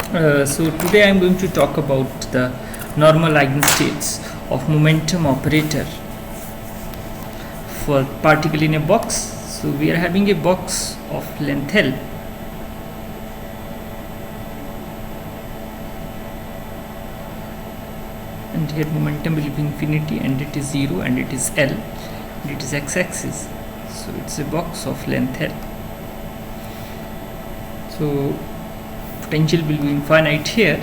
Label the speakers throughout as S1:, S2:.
S1: So today I am going to talk about the normal eigenstates of momentum operator for particle in a box. So we are having a box of length L, and here momentum will be infinity and it is 0 and it is L and it is x-axis. So it's a box of length L. So potential will be infinite here.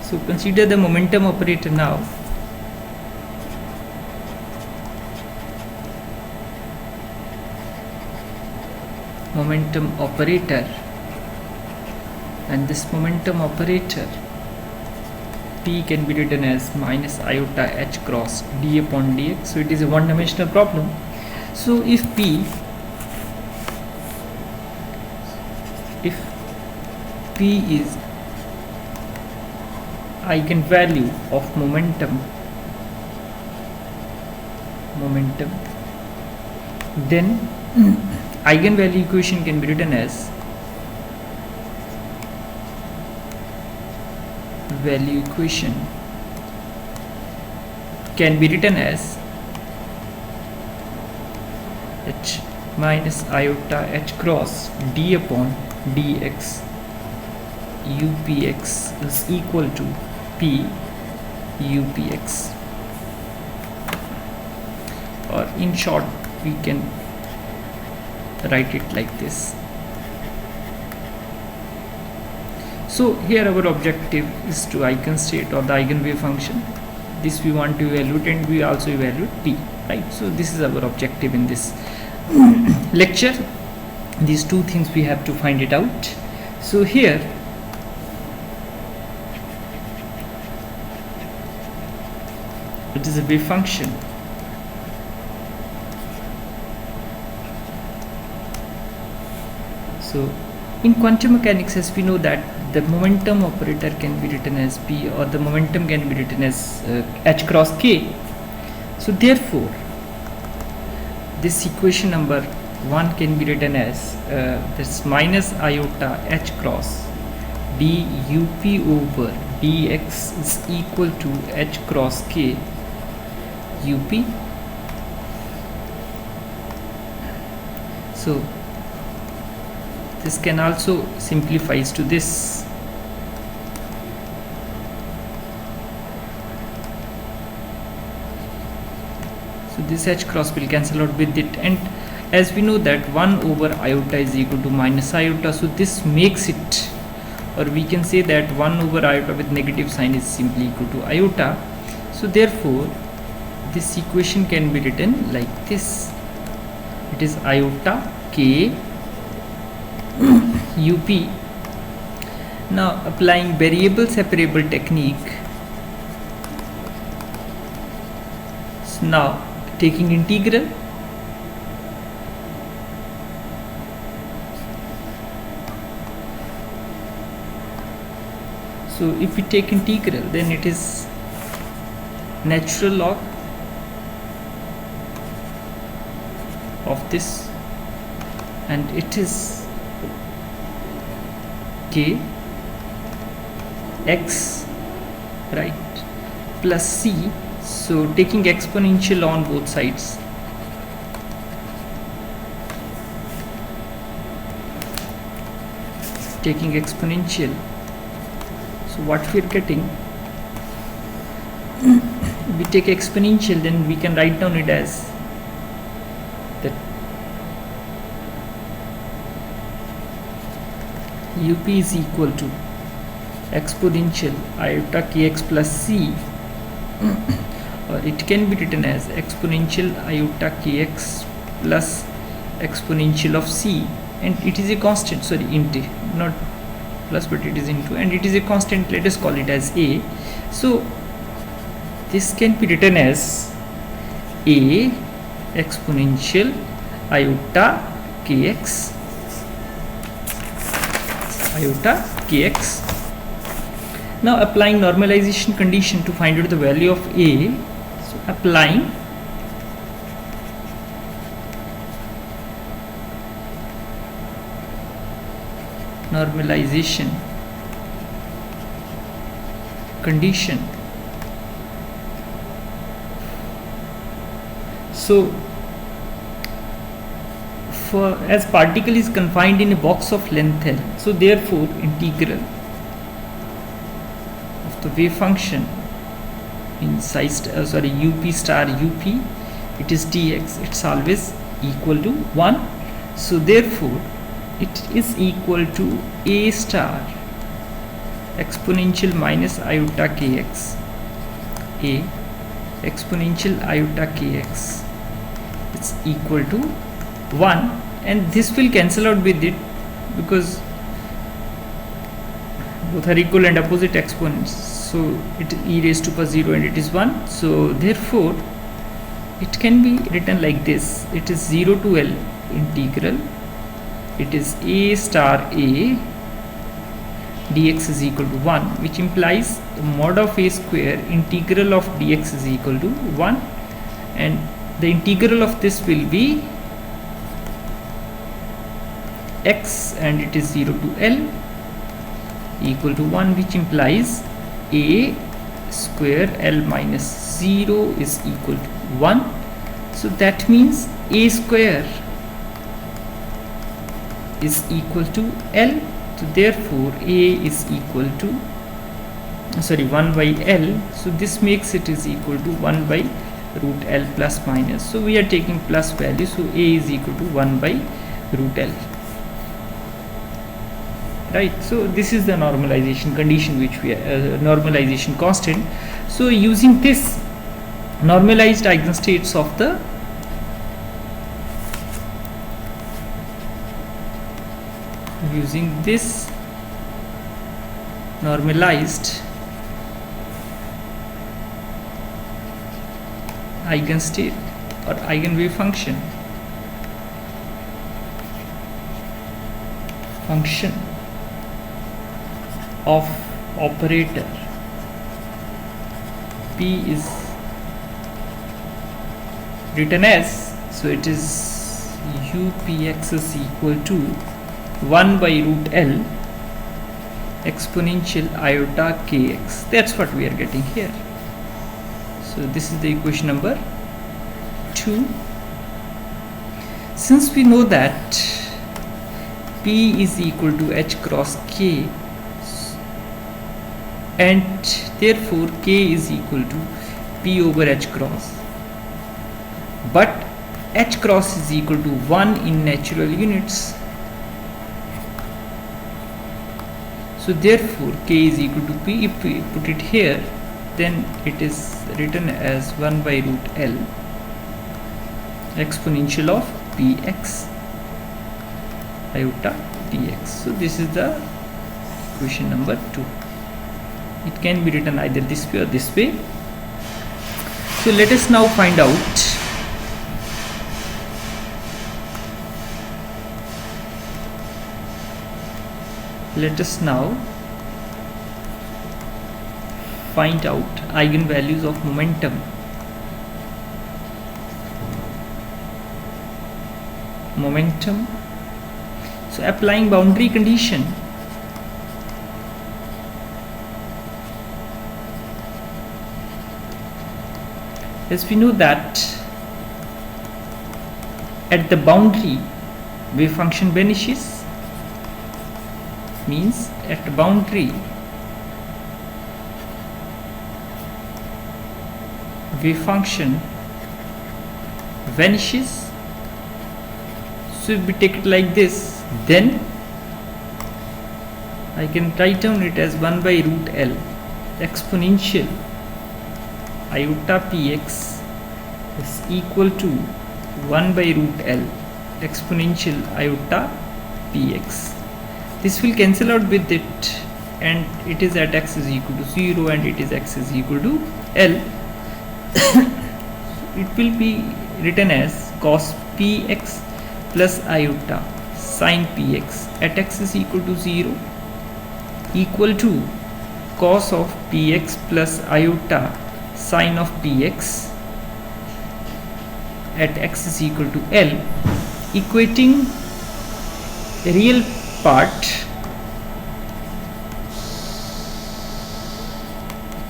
S1: So consider the momentum operator now. Momentum operator, and this momentum operator P can be written as minus iota h cross d upon dx. So it is a one-dimensional problem. So if P is eigenvalue of momentum, then eigenvalue equation can be written as value equation can be written as h minus iota h cross d upon dx upx is equal to p upx, or in short we can write it like this. So here our objective is to eigenstate or the eigenwave function. This we want to evaluate, and we also evaluate p, right? So this is our objective in this lecture. These two things we have to find it out. So here it is a wave function. So in quantum mechanics, as we know that the momentum operator can be written as P, or the momentum can be written as h cross k. So therefore this equation number 1 can be written as this minus iota h cross d up over dx is equal to h cross k up. So this can also simplifies to this. So this h cross will cancel out with it, and as we know that 1 over iota is equal to minus iota, so this makes it, or we can say that 1 over iota with negative sign is simply equal to iota. So therefore this equation can be written like this. It is iota k up. Now applying variable separable technique, so now taking integral, so if we take integral, then it is natural log of this, and it is k x, right, plus c. So taking exponential on both sides, taking exponential, so what we are getting, we take exponential, then we can write down it as that up is equal to exponential iota kx plus c, or it can be written as exponential iota kx plus exponential of c, and it is a constant, sorry, into, not plus, but it is into, and it is a constant, let us call it as a. So this can be written as a exponential iota kx, iota kx. Now applying normalization condition to find out the value of a. So applying normalization condition. So for as particle is confined in a box of length L, so therefore integral of the wave function in size up star up, it is dx, it's always equal to 1. So therefore it is equal to a star exponential minus iota kx, a exponential iota kx, it's equal to 1, and this will cancel out with it because both are equal and opposite exponents. So it is e raised to power 0 and it is 1. So therefore it can be written like this. It is 0 to L integral, it is a star a dx is equal to 1, which implies mod of a square integral of dx is equal to 1, and the integral of this will be x, and it is 0 to L equal to 1, which implies a square L minus 0 is equal to 1. So that means a square is equal to L. So therefore a is equal to 1 by L. So this makes it is equal to 1 by root L plus minus. So we are taking plus value, so a is equal to 1 by root L. Right, so this is the normalization condition which we normalization constant. So using this normalized eigenstates of the normalized eigenstate or eigenwave function of operator P is written as, so it is upx is equal to 1 by root L exponential iota kx. That's what we are getting here. So this is the equation number 2. Since we know that P is equal to h cross k, and therefore k is equal to p over h cross, but h cross is equal to 1 in natural units. So therefore k is equal to p. If we put it here, then it is written as 1 by root L exponential of px iota dx. So this is the equation number 2. It can be written either this way or this way. So let us now find out eigenvalues of momentum. So applying boundary condition, as we know that at the boundary wave function vanishes, means at the boundary wave function vanishes. So if we take it like this, then I can write down it as 1 by root L exponential iota px is equal to 1 by root L exponential iota px. This will cancel out with it, and it is at x is equal to 0 and it is x is equal to L. It will be written as cos px plus iota sin px at x is equal to 0 equal to cos of px plus iota sin of px at x is equal to L, equating the real part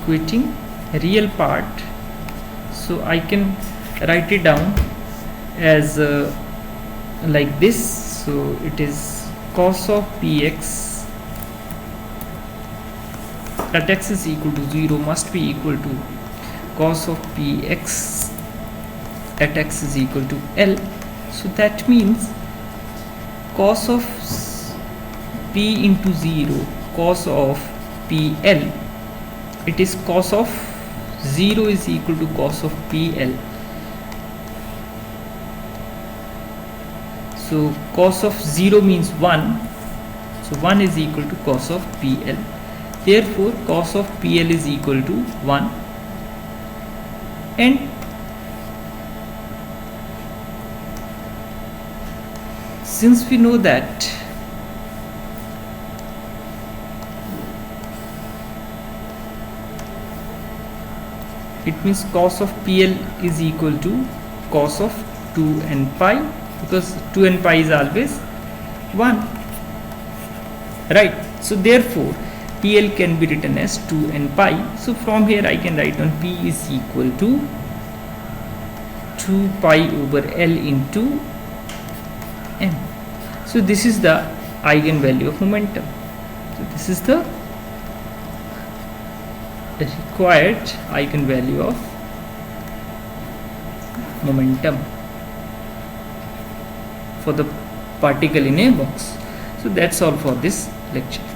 S1: equating real part, so I can write it down as like this. So it is cos of px at x is equal to 0 must be equal to cos of px at x is equal to L. So that means cos of p into 0, cos of PL, it is cos of 0 is equal to cos of PL. So cos of 0 means 1, so 1 is equal to cos of PL. Therefore cos of PL is equal to 1, and since we know that it means cos of PL is equal to cos of 2n pi, because 2n pi is always 1, right? So therefore PL can be written as 2n pi. So from here I can write down P is equal to 2 pi over L into n. So this is the eigenvalue of momentum. So this is the required eigenvalue of momentum for the particle in a box. So that's all for this lecture.